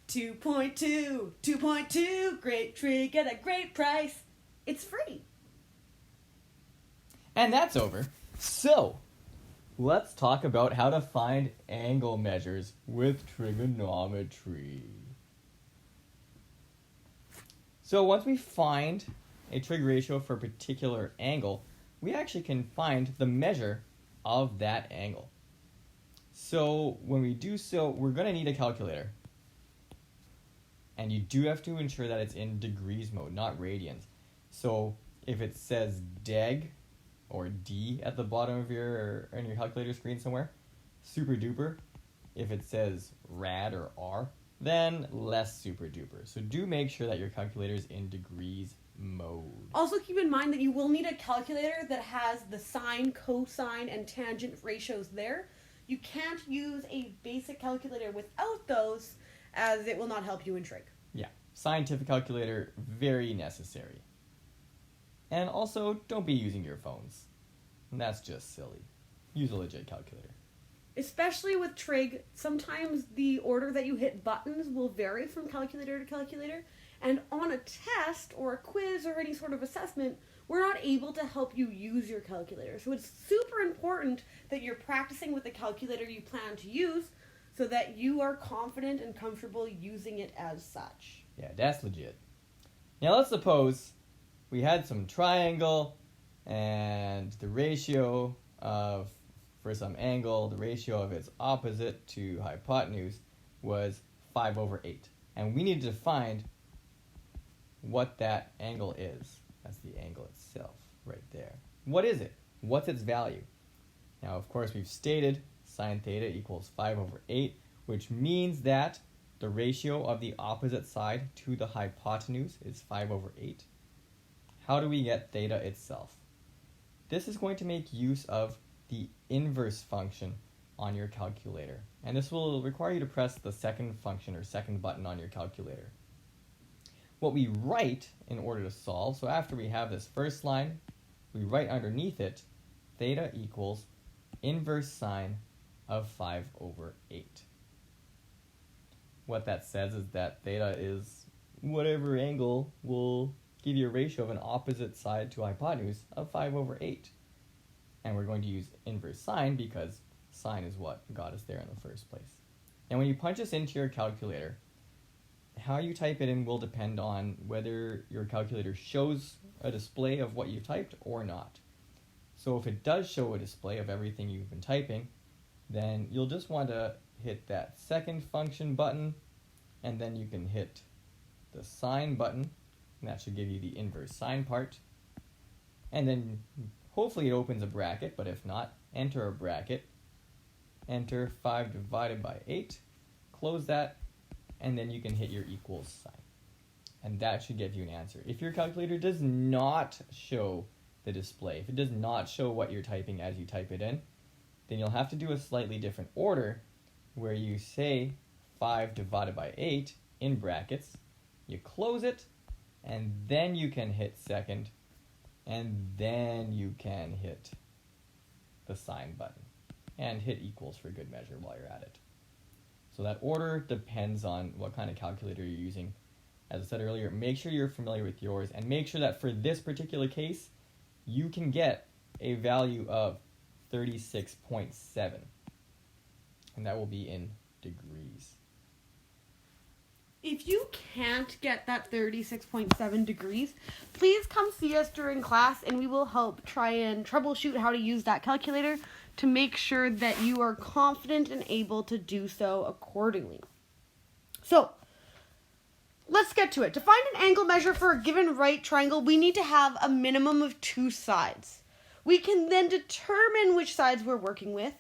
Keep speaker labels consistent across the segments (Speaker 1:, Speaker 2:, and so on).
Speaker 1: 2.2, great trig at a great price. It's free.
Speaker 2: And that's over. So, let's talk about how to find angle measures with trigonometry. So once we find a trig ratio for a particular angle, we actually can find the measure of that angle. So when we do so, we're going to need a calculator. And you do have to ensure that it's in degrees mode, not radians. So if it says deg or D at the bottom of your calculator screen somewhere, super duper. If it says rad or R, then less super duper. So do make sure that your calculator is in degrees mode.
Speaker 1: Also keep in mind that you will need a calculator that has the sine, cosine, and tangent ratios there. You can't use a basic calculator without those, as it will not help you in trig.
Speaker 2: Yeah, scientific calculator, very necessary. And also, don't be using your phones. That's just silly. Use a legit calculator.
Speaker 1: Especially with trig, sometimes the order that you hit buttons will vary from calculator to calculator, and on a test or a quiz or any sort of assessment, we're not able to help you use your calculator. So it's super important that you're practicing with the calculator you plan to use so that you are confident and comfortable using it as such.
Speaker 2: Yeah, that's legit. Now let's suppose we had some triangle and the ratio of, for some angle, the ratio of its opposite to hypotenuse was 5/8. And we need to find what that angle is. That's the angle itself right there. What is it? What's its value? Now, of course, we've stated sine theta equals 5/8, which means that the ratio of the opposite side to the hypotenuse is 5/8. How do we get theta itself? This is going to make use of the inverse function on your calculator. And this will require you to press the second function or second button on your calculator. What we write in order to solve, so after we have this first line, we write underneath it, theta equals inverse sine of 5/8. What that says is that theta is whatever angle will give you a ratio of an opposite side to hypotenuse of 5/8. And we're going to use inverse sine because sine is what got us there in the first place. And when you punch this into your calculator, how you type it in will depend on whether your calculator shows a display of what you typed or not. So if it does show a display of everything you've been typing, then you'll just want to hit that second function button, and then you can hit the sine button, and that should give you the inverse sine part. And then hopefully it opens a bracket, but if not, enter a bracket, enter 5/8, close that, and then you can hit your equals sign. And that should give you an answer. If your calculator does not show the display, if it does not show what you're typing as you type it in, then you'll have to do a slightly different order where you say 5/8 in brackets, you close it, and then you can hit second, and then you can hit the sign button, and hit equals for good measure while you're at it. So that order depends on what kind of calculator you're using. As I said earlier, make sure you're familiar with yours, and make sure that for this particular case, you can get a value of 36.7, and that will be in degrees.
Speaker 1: If you can't get that 36.7 degrees, please come see us during class and we will help try and troubleshoot how to use that calculator to make sure that you are confident and able to do so accordingly. So, let's get to it. To find an angle measure for a given right triangle, we need to have a minimum of 2 sides. We can then determine which sides we're working with.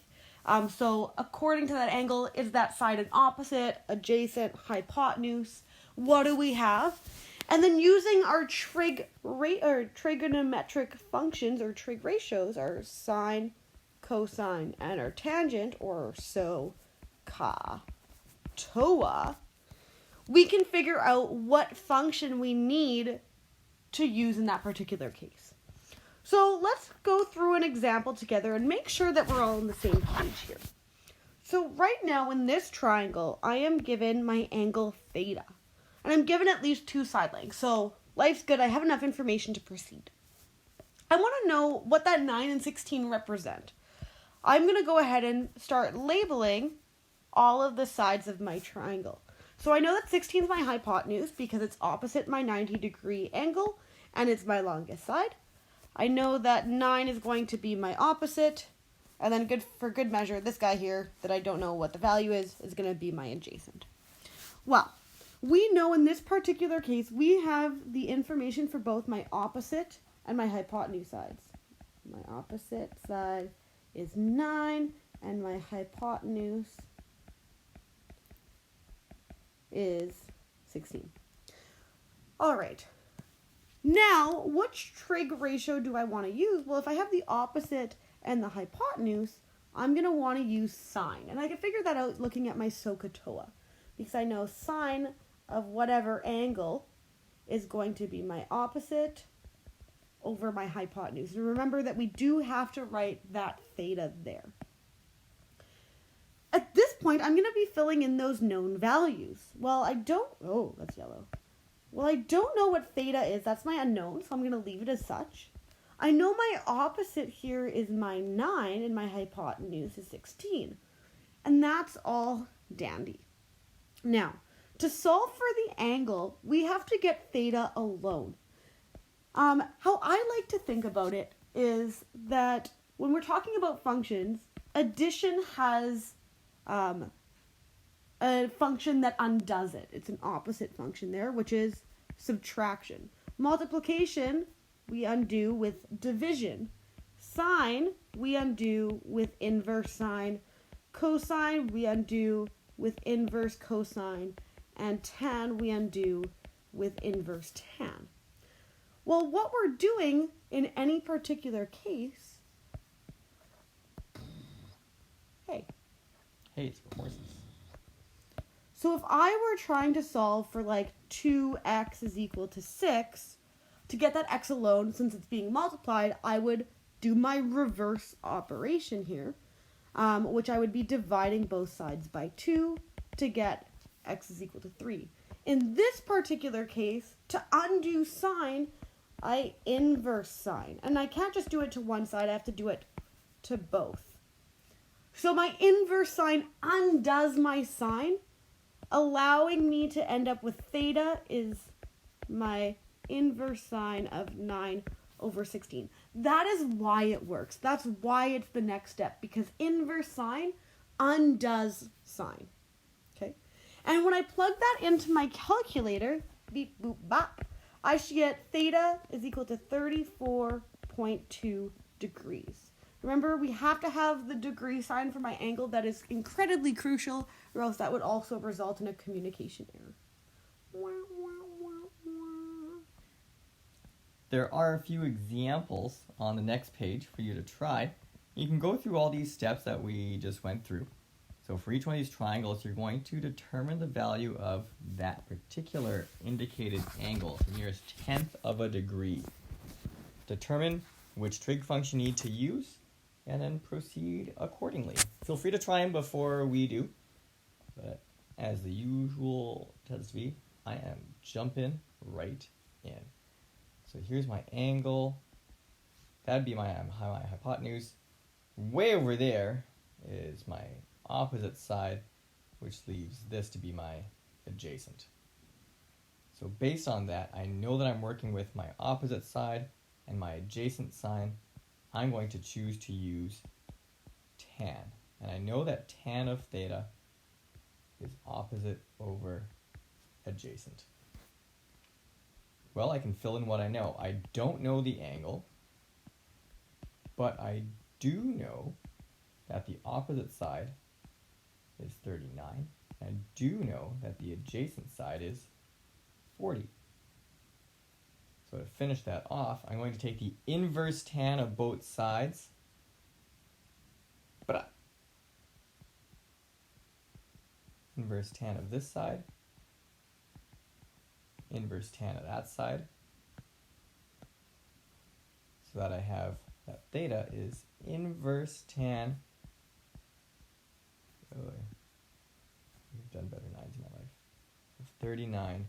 Speaker 1: So according to that angle, is that side an opposite, adjacent, hypotenuse? What do we have? And then using our trigonometric functions or trig ratios, our sine, cosine, and our tangent, or so, TOA, we can figure out what function we need to use in that particular case. So let's go through an example together and make sure that we're all on the same page here. So right now in this triangle, I am given my angle theta. And I'm given at least 2 side lengths. So life's good. I have enough information to proceed. I want to know what that 9 and 16 represent. I'm going to go ahead and start labeling all of the sides of my triangle. So I know that 16 is my hypotenuse because it's opposite my 90-degree angle and it's my longest side. I know that 9 is going to be my opposite. And then for good measure, this guy here, that I don't know what the value is going to be my adjacent. Well, we know in this particular case, we have the information for both my opposite and my hypotenuse sides. My opposite side is 9, and my hypotenuse is 16. All right. Now, which trig ratio do I want to use? Well, if I have the opposite and the hypotenuse, I'm going to want to use sine. And I can figure that out looking at my SOHCAHTOA, because I know sine of whatever angle is going to be my opposite over my hypotenuse. And remember that we do have to write that theta there. At this point, I'm going to be filling in those known values. Well, that's yellow. Well, I don't know what theta is. That's my unknown, so I'm going to leave it as such. I know my opposite here is my 9, and my hypotenuse is 16. And that's all dandy. Now, to solve for the angle, we have to get theta alone. How I like to think about it is that when we're talking about functions, addition has a function that undoes it. It's an opposite function there, which is subtraction. Multiplication, we undo with division. Sine, we undo with inverse sine. Cosine, we undo with inverse cosine. And tan, we undo with inverse tan. Well, what we're doing in any particular case... Hey,
Speaker 2: it's horses.
Speaker 1: So if I were trying to solve for like 2x is equal to 6, to get that x alone, since it's being multiplied, I would do my reverse operation here, which I would be dividing both sides by 2 to get x is equal to 3. In this particular case, to undo sine, I inverse sine. And I can't just do it to one side, I have to do it to both. So my inverse sine undoes my sine, allowing me to end up with theta is my inverse sine of 9 over 16. That is why it works. That's why it's the next step, because inverse sine undoes sine. Okay? And when I plug that into my calculator, beep, boop, bop, I should get theta is equal to 34.2 degrees. Remember, we have to have the degree sign for my angle. That is incredibly crucial, or else that would also result in a communication error.
Speaker 2: There are a few examples on the next page for you to try. You can go through all these steps that we just went through. So for each one of these triangles, you're going to determine the value of that particular indicated angle, the nearest tenth of a degree. Determine which trig function you need to use, and then proceed accordingly. Feel free to try them before we do, but as the usual tends to be, I am jumping right in. So here's my angle. That'd be my hypotenuse. Way over there is my opposite side, which leaves this to be my adjacent. So based on that, I know that I'm working with my opposite side and my adjacent side. I'm going to choose to use tan. And I know that tan of theta is opposite over adjacent. Well, I can fill in what I know. I don't know the angle, but I do know that the opposite side is 39. I do know that the adjacent side is 40. So to finish that off, I'm going to take the inverse tan of both sides. Inverse tan of this side. Inverse tan of that side. So that I have that theta is inverse tan Oh, I've done better nines in my life. 39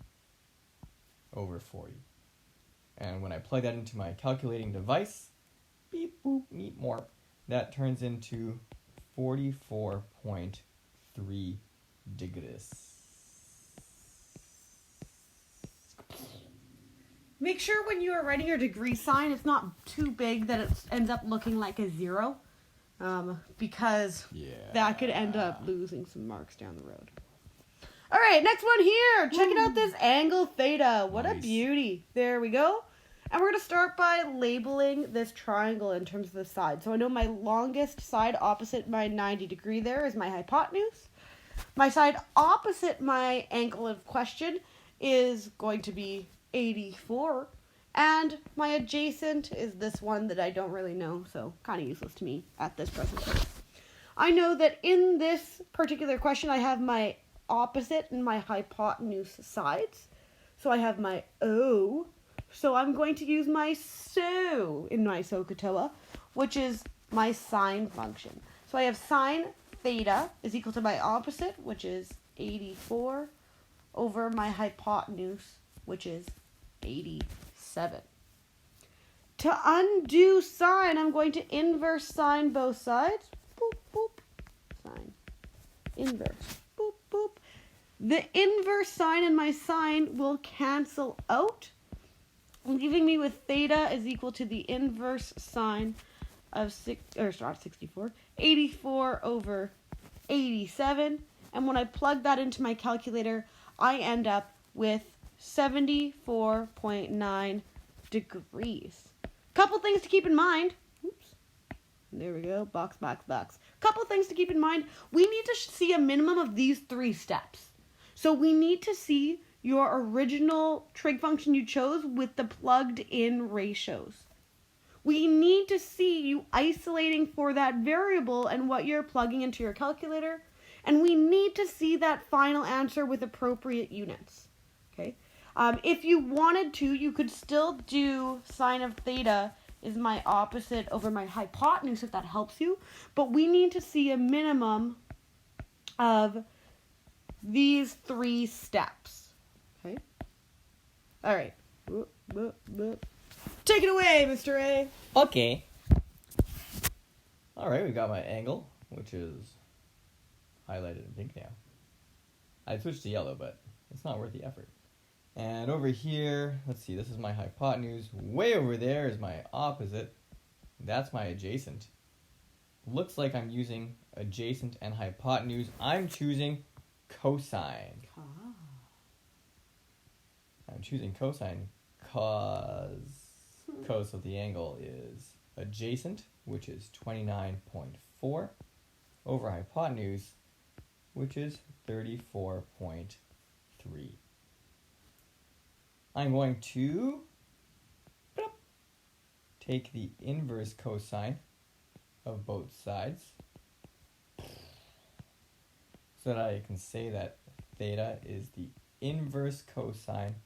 Speaker 2: over 40. And when I plug that into my calculating device, beep, boop, meet more, that turns into 44.3 degrees.
Speaker 1: Make sure when you are writing your degree sign, it's not too big that it ends up looking like a 0, because that could end up losing some marks down the road. All right, next one here. Checking out this angle theta. What a beauty. There we go. And we're going to start by labeling this triangle in terms of the side. So I know my longest side opposite my 90 degree there is my hypotenuse. My side opposite my angle of question is going to be 84. And my adjacent is this one that I don't really know, so kind of useless to me at this present time. I know that in this particular question, I have my opposite and my hypotenuse sides. So I have my O. So I'm going to use my SO in my SOHCAHTOA, which is my sine function. So I have sine theta is equal to my opposite, which is 84, over my hypotenuse, which is 87. To undo sine, I'm going to inverse sine both sides. Boop, boop. Sine. Inverse. Boop, boop. The inverse sine and my sine will cancel out, leaving me with theta is equal to the inverse sine of 84 over 87. And when I plug that into my calculator, I end up with 74.9 degrees. Couple things to keep in mind. Oops. There we go. Box. Couple things to keep in mind. We need to see a minimum of these 3 steps. So we need to see your original trig function you chose with the plugged in ratios. We need to see you isolating for that variable and what you're plugging into your calculator. And we need to see that final answer with appropriate units. Okay. If you wanted to, you could still do sine of theta is my opposite over my hypotenuse, if that helps you. But we need to see a minimum of these 3 steps. Okay? All right. Take it away, Mr. A.
Speaker 2: Okay. All right, we got my angle, which is highlighted in pink now. I switched to yellow, but it's not worth the effort. And over here, let's see, this is my hypotenuse. Way over there is my opposite. That's my adjacent. Looks like I'm using adjacent and hypotenuse. I'm choosing cosine. I'm choosing cosine because cos of the angle is adjacent, which is 29.4, over hypotenuse, which is 34.3. I'm going to take the inverse cosine of both sides so that I can say that theta is the inverse cosine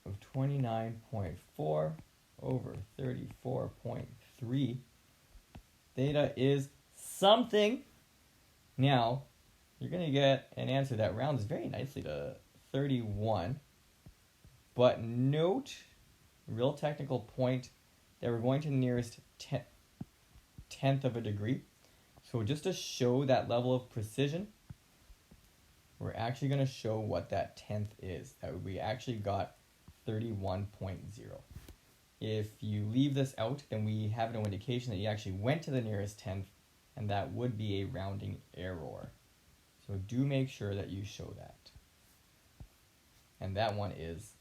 Speaker 2: of 29.4 over 34.3. Theta is something. Now, you're going to get an answer that rounds very nicely to 31. But note, real technical point, that we're going to the nearest tenth of a degree. So just to show that level of precision, we're actually going to show what that tenth is. That we actually got 31.0. If you leave this out, then we have no indication that you actually went to the nearest tenth, and that would be a rounding error. So do make sure that you show that. And that one is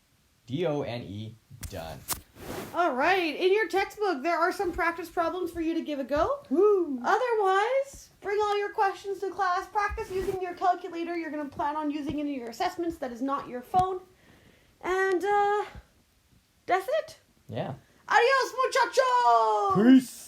Speaker 2: DONE, done.
Speaker 1: All right. In your textbook, there are some practice problems for you to give a go.
Speaker 2: Woo!
Speaker 1: Otherwise, bring all your questions to class. Practice using your calculator. You're going to plan on using it in your assessments. That is not your phone. And, that's it.
Speaker 2: Yeah.
Speaker 1: Adios, muchachos!
Speaker 2: Peace!